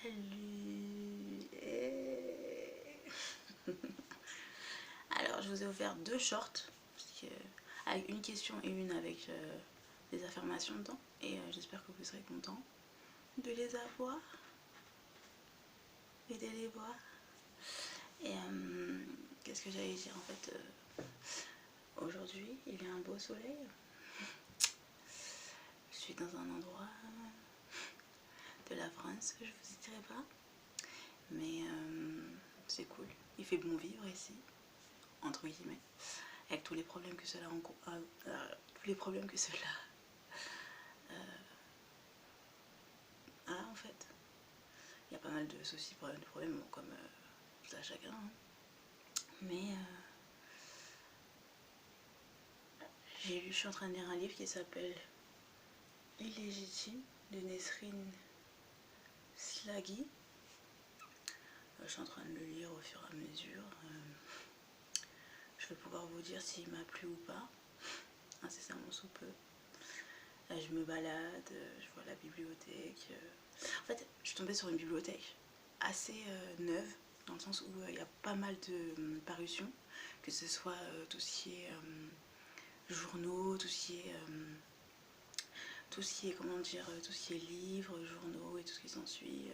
Salut. Alors je vous ai offert deux shorts avec une question et une avec des affirmations dedans et j'espère que vous serez contents de les avoir et de les voir. Et qu'est-ce que j'allais dire en fait, aujourd'hui il y a un beau soleil, je suis dans un endroit de la France que je vous dirai pas, mais c'est cool, il fait bon vivre ici, entre guillemets, avec tous les problèmes que cela a en fait. Il y a pas mal de soucis, de problèmes, bon, comme tout à chacun, hein. Mais je suis en train de lire un livre qui s'appelle Illégitime de Nesrine Slaghi. Je suis en train de le lire au fur et à mesure. Je vais pouvoir vous dire s'il m'a plu ou pas, incessamment sous peu. Là, je me balade, je vois la bibliothèque. En fait, je suis tombée sur une bibliothèque assez neuve, dans le sens où il y a pas mal de parutions, que ce soit tout ce qui est journaux, tout ce qui est comment dire, tout ce qui est livres, journaux et tout ce qui s'ensuit.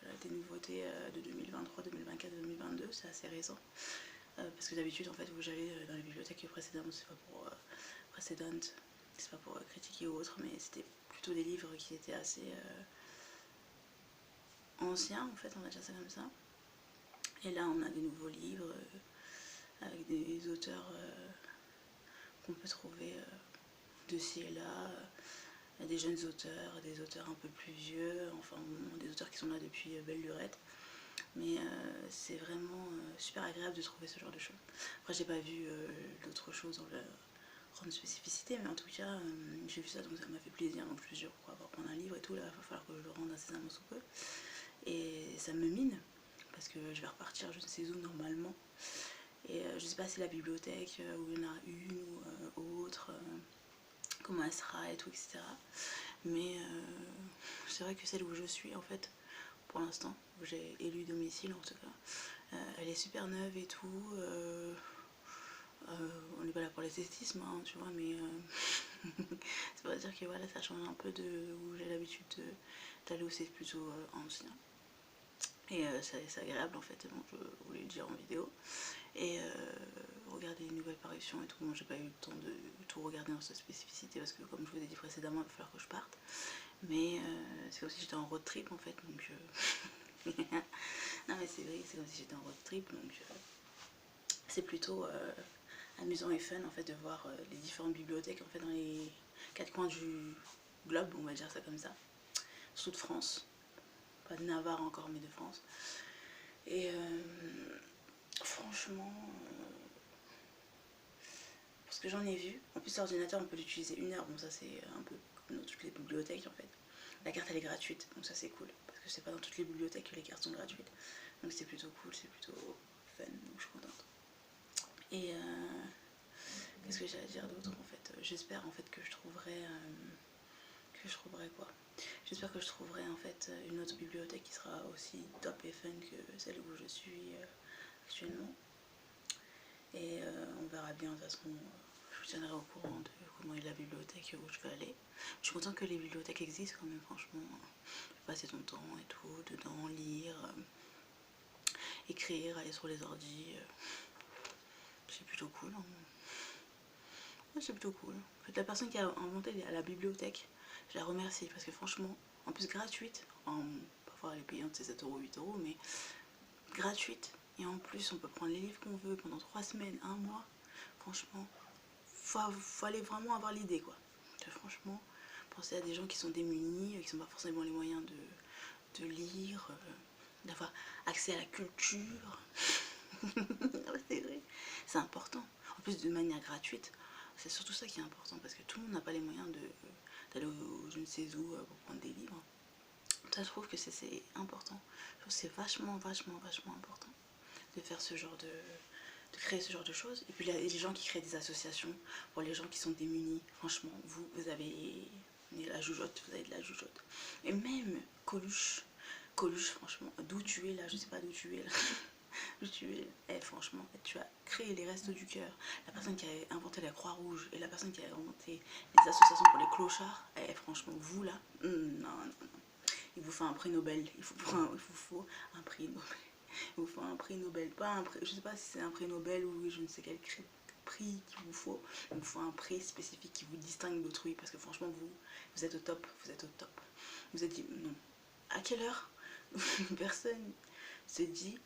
Voilà, des nouveautés de 2023, 2024, 2022, c'est assez récent. Parce que d'habitude, en fait, où j'allais dans les bibliothèques précédentes, c'est pas pour critiquer ou autre, mais c'était plutôt des livres qui étaient assez anciens, en fait, on va dire ça comme ça. Et là, on a des nouveaux livres avec des auteurs qu'on peut trouver de ci et là, des jeunes auteurs, des auteurs un peu plus vieux, enfin bon, des auteurs qui sont là depuis belle lurette. Mais c'est vraiment super agréable de trouver ce genre de choses. Après, j'ai pas vu d'autres choses dans leur grande spécificité, mais en tout cas, j'ai vu ça, donc ça m'a fait plaisir. Donc je me suis dit, pourquoi pas prendre un livre et tout, là, il va falloir que je le rende incessamment sous peu. Et ça me mine, parce que je vais repartir je ne sais où normalement. Et je sais pas si la bibliothèque où il y en a une ou autre, comment elle sera et tout, etc. Mais c'est vrai que celle où je suis, en fait, pour l'instant, où j'ai élu domicile en tout cas, elle est super neuve et tout. On n'est pas là pour l'esthétisme, hein, tu vois, mais c'est pour dire que voilà, ça change un peu de où j'ai l'habitude d'aller, où c'est plutôt ancien. Et c'est agréable en fait, bon, je voulais le dire en vidéo. Et regarder les nouvelles parutions et tout. Bon, j'ai pas eu le temps de tout regarder dans sa spécificité parce que, comme je vous ai dit précédemment, il va falloir que je parte. Mais c'est comme si j'étais en road trip en fait, donc non mais c'est vrai, c'est comme si j'étais en road trip, donc c'est plutôt amusant et fun en fait de voir les différentes bibliothèques en fait dans les quatre coins du globe, on va dire ça comme ça, surtout de France, pas de Navarre encore mais de France. Et franchement, parce que j'en ai vu, en plus l'ordinateur on peut l'utiliser 1 heure, bon ça c'est un peu comme dans toutes les bibliothèques en fait. La carte elle est gratuite, donc ça c'est cool, parce que c'est pas dans toutes les bibliothèques que les cartes sont gratuites. Donc c'est plutôt cool, c'est plutôt fun, donc je suis contente. Et qu'est-ce que j'allais dire d'autre en fait, j'espère en fait que je trouverai quoi. J'espère que je trouverai en fait une autre bibliothèque qui sera aussi top et fun que celle où je suis actuellement. Et on verra bien, de toute façon, je vous tiendrai au courant de comment est la bibliothèque où je vais aller. Je suis contente que les bibliothèques existent quand même, franchement. Passer ton temps et tout, dedans, lire, écrire, aller sur les ordis. C'est plutôt cool. Hein. Ouais, c'est plutôt cool. En fait, la personne qui a inventé la bibliothèque, je la remercie parce que franchement, en plus gratuite, parfois elle est payante, c'est 7 €, 8 €, mais gratuite. Et en plus, on peut prendre les livres qu'on veut pendant 3 semaines, 1 mois. Franchement, faut aller vraiment avoir l'idée quoi. Franchement, pensez à des gens qui sont démunis, qui n'ont pas forcément les moyens de lire, d'avoir accès à la culture. C'est vrai, c'est important. En plus de manière gratuite, c'est surtout ça qui est important parce que tout le monde n'a pas les moyens d'aller au je ne sais où pour prendre des livres. Ça, je trouve que c'est important. Je trouve que c'est vachement important de faire ce genre de créer ce genre de choses. Et puis les gens qui créent des associations pour les gens qui sont démunis, franchement, vous avez la jugeote, vous avez de la jugeote. Et même Coluche, Coluche, franchement, d'où tu es là, je sais pas d'où tu es là. D'où tu es, franchement, tu as créé les Restos du Cœur, la personne qui a inventé la Croix-Rouge et la personne qui a inventé les associations pour les clochards, franchement, vous là, non, non, non. Il vous faut un prix Nobel, il vous faut un prix Nobel. Il vous faut un prix Nobel, pas un prix, je sais pas si c'est un prix Nobel ou je ne sais quel prix qu'il vous faut. Il vous faut un prix spécifique qui vous distingue d'autrui parce que franchement, vous êtes au top, vous êtes au top. Vous êtes dit, non, à quelle heure personne se dit,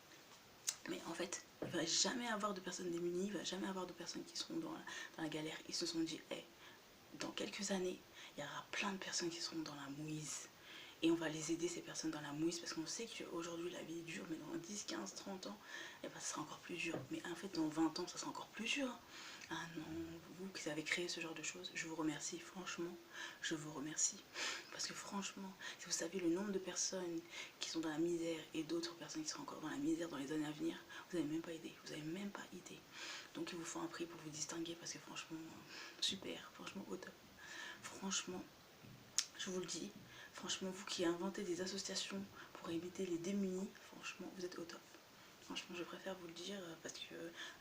mais en fait, il ne va jamais avoir de personnes démunies, il ne va jamais avoir de personnes qui seront dans la galère. Ils se sont dit, hey, dans quelques années, il y aura plein de personnes qui seront dans la mouise. Et on va les aider, ces personnes, dans la mouise, parce qu'on sait qu'aujourd'hui, la vie est dure, mais dans 10, 15, 30 ans, eh ben, ça sera encore plus dur. Mais en fait, dans 20 ans, ça sera encore plus dur. Ah non, vous qui avez créé ce genre de choses, je vous remercie, franchement, je vous remercie. Parce que franchement, si vous savez le nombre de personnes qui sont dans la misère et d'autres personnes qui seront encore dans la misère dans les années à venir, vous n'avez même pas idée, vous n'avez même pas idée. Donc il vous faut un prix pour vous distinguer parce que franchement, super, franchement au top. Franchement, je vous le dis, franchement, vous qui inventez des associations pour éviter les démunis, franchement, vous êtes au top. Franchement, je préfère vous le dire parce que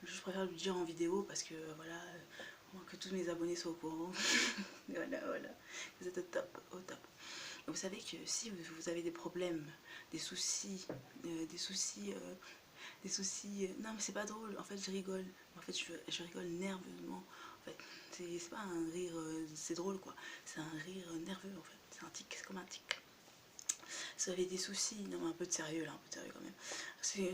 je préfère le dire en vidéo parce que voilà, que tous mes abonnés soient au courant. Voilà, voilà, vous êtes au top, au top. Vous savez que si vous avez des problèmes, des soucis, non mais c'est pas drôle, en fait je rigole, en fait je rigole nerveusement, en fait c'est pas un rire, c'est drôle quoi, c'est un rire nerveux en fait, c'est un tic, c'est comme un tic. Si vous avez des soucis, non mais un peu de sérieux là, un peu de sérieux quand même,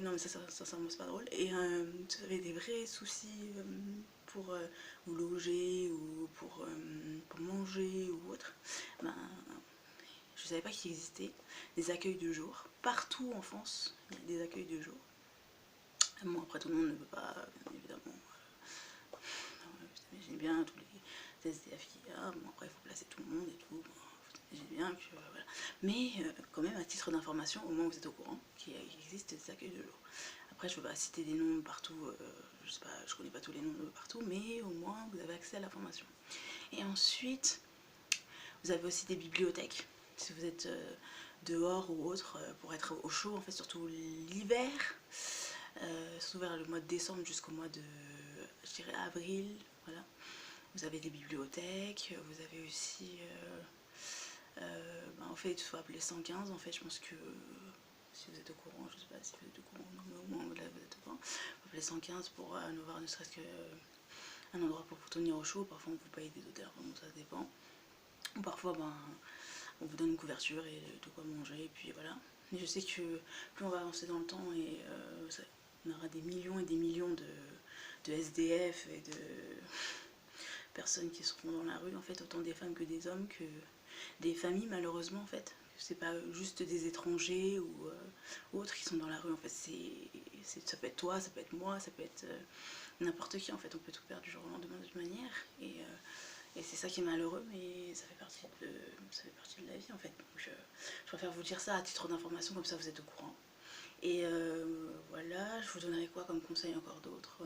non mais ça c'est pas drôle, et si vous avez des vrais soucis pour vous loger ou pour manger ou autre, ben je savais pas qu'il existait des accueils de jour, partout en France il y a des accueils de jour. Bon, après tout le monde ne peut pas, bien évidemment, vous imaginez bien tous les SDF qu'il y a, bon après il faut placer tout le monde et tout, bon, vous imaginez bien que voilà. Mais quand même à titre d'information, au moins vous êtes au courant qu'il existe des accueils de jour. Après je ne peux pas citer des noms partout, je sais pas, je connais pas tous les noms de partout, mais au moins vous avez accès à l'information. Et ensuite, vous avez aussi des bibliothèques, si vous êtes dehors ou autre, pour être au chaud, en fait surtout l'hiver. Surtout vers le mois de décembre jusqu'au mois de, je dirais, avril, voilà. Vous avez des bibliothèques, vous avez aussi, en fait, il faut appeler 115, en fait, je pense que, si vous êtes au courant, je sais pas si vous êtes au courant, mais au moins là vous êtes au courant, il faut appeler 115 pour avoir ne serait-ce qu'un endroit pour vous tenir au chaud, parfois on vous paye des odeurs, bon ça dépend, ou parfois ben, on vous donne une couverture et de quoi manger, et puis voilà. Mais je sais que plus on va avancer dans le temps et on aura des millions et des millions de SDF et de personnes qui seront dans la rue, en fait, autant des femmes que des hommes, que des familles malheureusement, en fait. C'est pas juste des étrangers ou autres qui sont dans la rue, en fait. Ça peut être toi, ça peut être moi, ça peut être n'importe qui, en fait. On peut tout perdre du jour au lendemain de toute manière. Et c'est ça qui est malheureux, mais ça fait partie de la vie, en fait. Donc je préfère vous dire ça à titre d'information, comme ça vous êtes au courant. Et voilà, je vous donnerai quoi comme conseil encore d'autres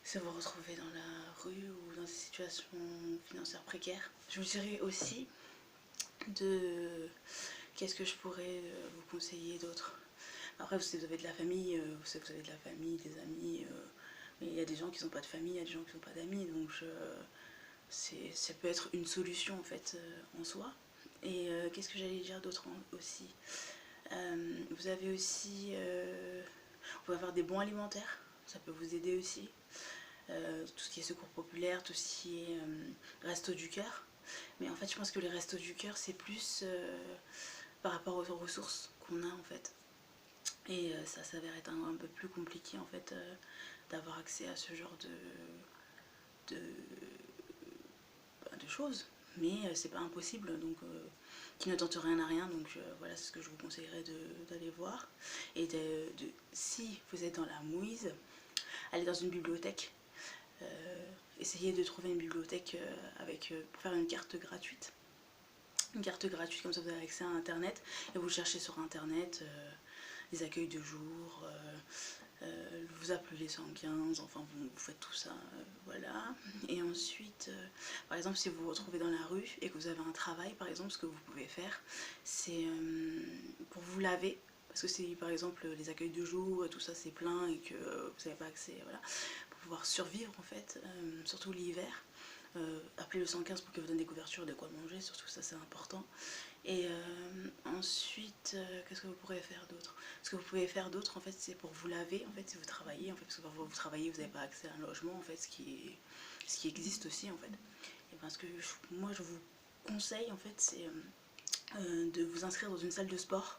si vous vous retrouvez dans la rue ou dans des situations financières précaires. Je vous dirai aussi de qu'est-ce que je pourrais vous conseiller d'autre. Après, si vous avez de la famille, vous avez de la famille, des amis, mais il y a des gens qui n'ont pas de famille, il y a des gens qui n'ont pas d'amis, donc ça peut être une solution en fait en soi. Et qu'est-ce que j'allais dire d'autre aussi, vous avez aussi, on peut avoir des bons alimentaires, ça peut vous aider aussi. Tout ce qui est secours populaire, tout ce qui est resto du cœur. Mais en fait, je pense que les restos du cœur, c'est plus par rapport aux ressources qu'on a en fait. Et ça s'avère être un peu plus compliqué en fait d'avoir accès à ce genre de, de choses. Mais c'est pas impossible, donc qui ne tente rien à rien. Donc voilà, c'est ce que je vous conseillerais d'aller voir. Et si vous êtes dans la mouise, allez dans une bibliothèque. Essayez de trouver une bibliothèque pour faire une carte gratuite. Une carte gratuite, comme ça vous avez accès à internet et vous cherchez sur internet les accueils de jour, vous appelez 115, enfin vous faites tout ça, voilà. Et ensuite, par exemple, si vous vous retrouvez dans la rue et que vous avez un travail, par exemple, ce que vous pouvez faire, c'est pour vous lavez, parce que si par exemple les accueils de jour, tout ça c'est plein et que vous n'avez pas accès, voilà, pour pouvoir survivre en fait, surtout l'hiver. Appelez le 115 pour qu'il vous donne des couvertures, de quoi manger, surtout ça c'est important. Et ensuite, qu'est-ce que vous pourrez faire d'autre? Ce que vous pouvez faire d'autre en fait c'est pour vous laver, en fait si vous travaillez, en fait, parce que parfois vous travaillez, vous n'avez pas accès à un logement en fait, ce qui existe aussi en fait. Et parce que moi je vous conseille en fait c'est de vous inscrire dans une salle de sport,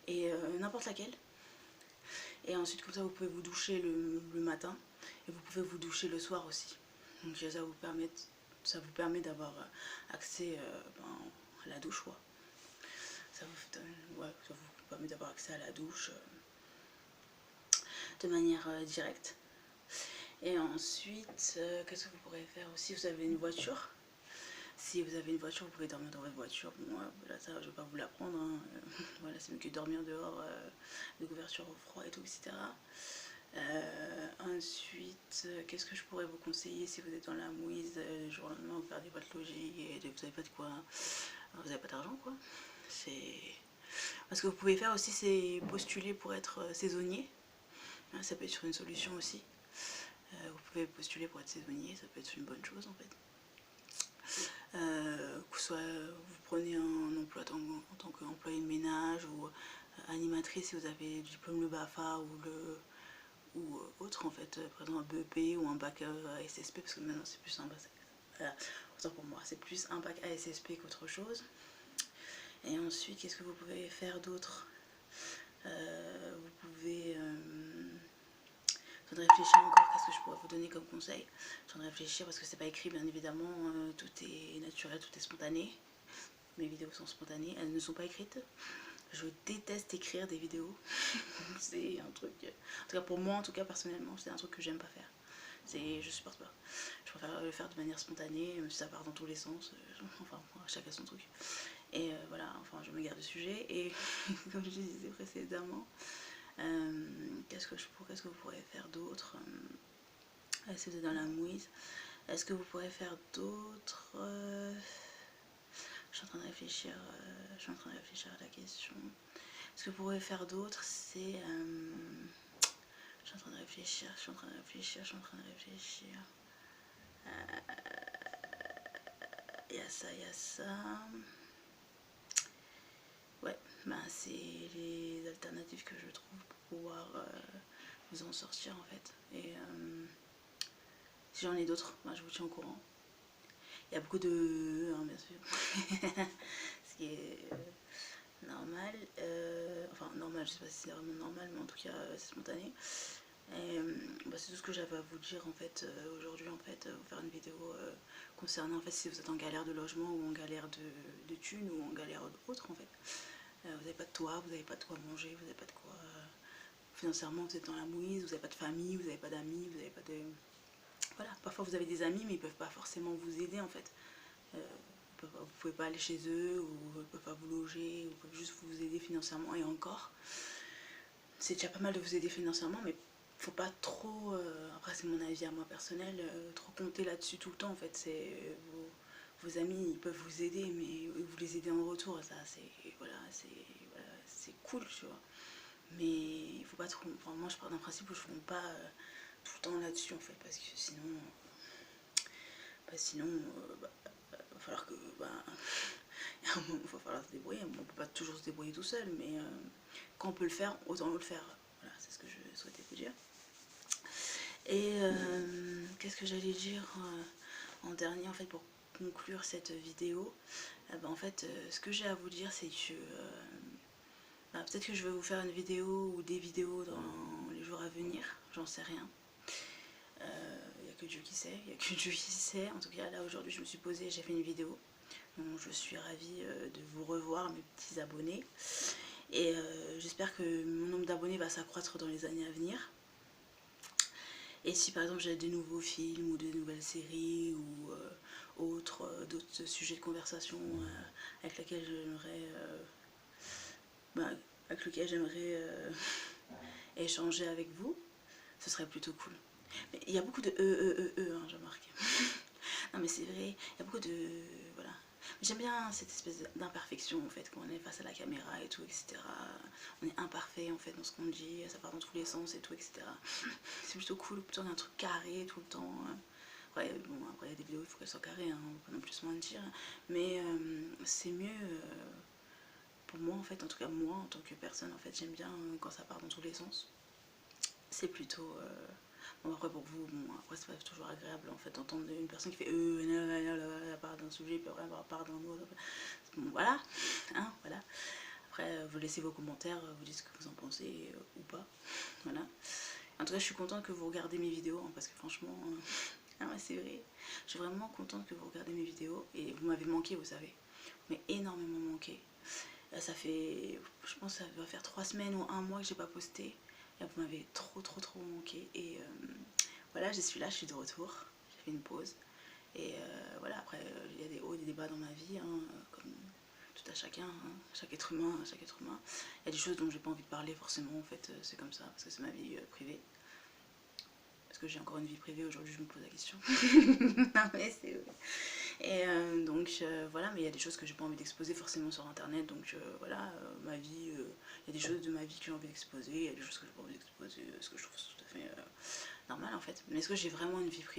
et n'importe laquelle, et ensuite comme ça vous pouvez vous doucher le matin et vous pouvez vous doucher le soir aussi. Donc ça vous permet d'avoir accès à la douche, quoi. Ça vous permet d'avoir accès à la douche de manière directe. Et ensuite, qu'est-ce que vous pourrez faire aussi? Vous avez une voiture. Si vous avez une voiture, vous pouvez dormir dans votre voiture. Bon, là, ça, je ne vais pas vous l'apprendre. Hein. Voilà, c'est mieux que dormir dehors, de couverture au froid et tout, etc. Ensuite, qu'est-ce que je pourrais vous conseiller si vous êtes dans la mouise, le jour au lendemain, vous perdez votre logis et vous n'avez pas de quoi, vous n'avez pas d'argent, quoi. Ce que vous pouvez faire aussi, c'est postuler pour être saisonnier. Ça peut être une solution aussi. Vous pouvez postuler pour être saisonnier, ça peut être une bonne chose en fait. Que soit vous prenez un emploi en tant qu'employé de ménage ou animatrice si vous avez le diplôme le BAFA ou autre en fait, par exemple un BEP ou un bac ASSP, parce que maintenant c'est plus un bac, autant pour moi, c'est plus un bac ASSP qu'autre chose. Et ensuite, qu'est-ce que vous pouvez faire d'autre? Vous pouvez... Je viens de réfléchir encore, qu'est-ce que je pourrais vous donner comme conseil? Je viens de réfléchir parce que c'est pas écrit, bien évidemment, tout est naturel, tout est spontané. Mes vidéos sont spontanées, elles ne sont pas écrites. Je déteste écrire des vidéos. C'est un truc... En tout cas pour moi, en tout cas personnellement, c'est un truc que j'aime pas faire. Je supporte pas. Je préfère le faire de manière spontanée, même si ça part dans tous les sens. Enfin, chacun son truc. Et voilà, enfin je me garde de sujet. Et comme je disais précédemment, qu'est-ce que vous pourrez faire d'autre? Si vous êtes dans la mouise, est-ce que vous pourrez faire d'autres? Je suis en train de réfléchir. Je suis en train de réfléchir à la question. Ce que vous pourrez faire d'autre, c'est... je suis en train de réfléchir. Il y a ça. Ouais, c'est les alternatives que je trouve pour pouvoir vous en sortir en fait. Et si j'en ai d'autres, je vous tiens au courant. Il y a beaucoup de... bien sûr. Ce qui est normal. Enfin, normal, je sais pas si c'est vraiment normal, mais en tout cas, c'est spontané. Et c'est tout ce que j'avais à vous dire en fait aujourd'hui, en fait, vous faire une vidéo concernant en fait si vous êtes en galère de logement ou en galère de thunes ou en galère autre en fait. Vous n'avez pas de toit, vous n'avez pas de quoi manger, vous n'avez pas de quoi... financièrement vous êtes dans la mouise, vous n'avez pas de famille, vous n'avez pas d'amis, vous n'avez pas de... Voilà, parfois vous avez des amis mais ils ne peuvent pas forcément vous aider en fait. Vous ne pouvez pas aller chez eux, ou ils ne peuvent pas vous loger, ou ils peuvent juste vous aider financièrement, et encore. C'est déjà pas mal de vous aider financièrement, mais faut pas trop, après c'est mon avis à moi personnel, trop compter là-dessus tout le temps en fait. C'est vos amis, ils peuvent vous aider, mais vous les aidez en retour, ça c'est cool, tu vois. Mais il faut pas trop, enfin, moi je pars d'un principe où je ne compte pas tout le temps là-dessus en fait, parce que sinon va falloir que il va falloir se débrouiller. On peut pas toujours se débrouiller tout seul, mais quand on peut le faire, autant le faire. Voilà, c'est ce que je souhaitais vous dire. Et qu'est-ce que j'allais dire en dernier en fait pour conclure cette vidéo? En fait, ce que j'ai à vous dire, c'est que peut-être que je vais vous faire une vidéo ou des vidéos dans les jours à venir, j'en sais rien. Il n'y a que Dieu qui sait, En tout cas, là aujourd'hui, je me suis posée, j'ai fait une vidéo. Donc, je suis ravie de vous revoir, mes petits abonnés. Et j'espère que mon nombre d'abonnés va s'accroître dans les années à venir. Et si par exemple j'ai des nouveaux films ou des nouvelles séries ou d'autres sujets de conversation avec lesquels j'aimerais échanger avec vous, ce serait plutôt cool. Mais il y a beaucoup de hein, j'ai remarqué. Non mais c'est vrai, il y a beaucoup de... Voilà. J'aime bien cette espèce d'imperfection en fait, quand on est face à la caméra et tout, etc. On est imparfait en fait dans ce qu'on dit, ça part dans tous les sens et tout, etc. C'est plutôt cool, plutôt qu'un truc carré tout le temps. Ouais, bon, après il y a des vidéos, il faut qu'elles soient carrées, hein, on peut pas non plus se mentir. Mais c'est mieux pour moi en fait, en tout cas moi en tant que personne, en fait, j'aime bien quand ça part dans tous les sens. C'est plutôt... Bon, après pour vous, bon, après c'est pas toujours agréable en fait d'entendre une personne qui fait elle part d'un sujet, puis après elle part d'un autre. Bon, voilà, hein, voilà. Après, vous laissez vos commentaires, vous dites ce que vous en pensez ou pas. Voilà. En tout cas, je suis contente que vous regardez mes vidéos, hein, parce que franchement, ah ouais, c'est vrai. Je suis vraiment contente que vous regardez mes vidéos et vous m'avez manqué, vous savez. Mais énormément manqué. Ça fait, je pense que ça va faire 3 semaines ou un mois que j'ai pas posté. Et vous m'avez trop manqué. Et voilà, je suis là, je suis de retour. J'ai fait une pause. Et voilà, après, il y a des hauts et des bas dans ma vie, hein, comme tout à chacun, hein, chaque être humain, chaque être humain. Il y a des choses dont j'ai pas envie de parler forcément, en fait, c'est comme ça, parce que c'est ma vie privée. Parce que j'ai encore une vie privée, aujourd'hui je me pose la question. Non mais c'est vrai. Et donc voilà, mais il y a des choses que j'ai pas envie d'exposer forcément sur internet, donc voilà, ma vie, il y a des choses de ma vie que j'ai envie d'exposer, il y a des choses que j'ai pas envie d'exposer, ce que je trouve tout à fait normal en fait. Mais est-ce que j'ai vraiment une vie privée?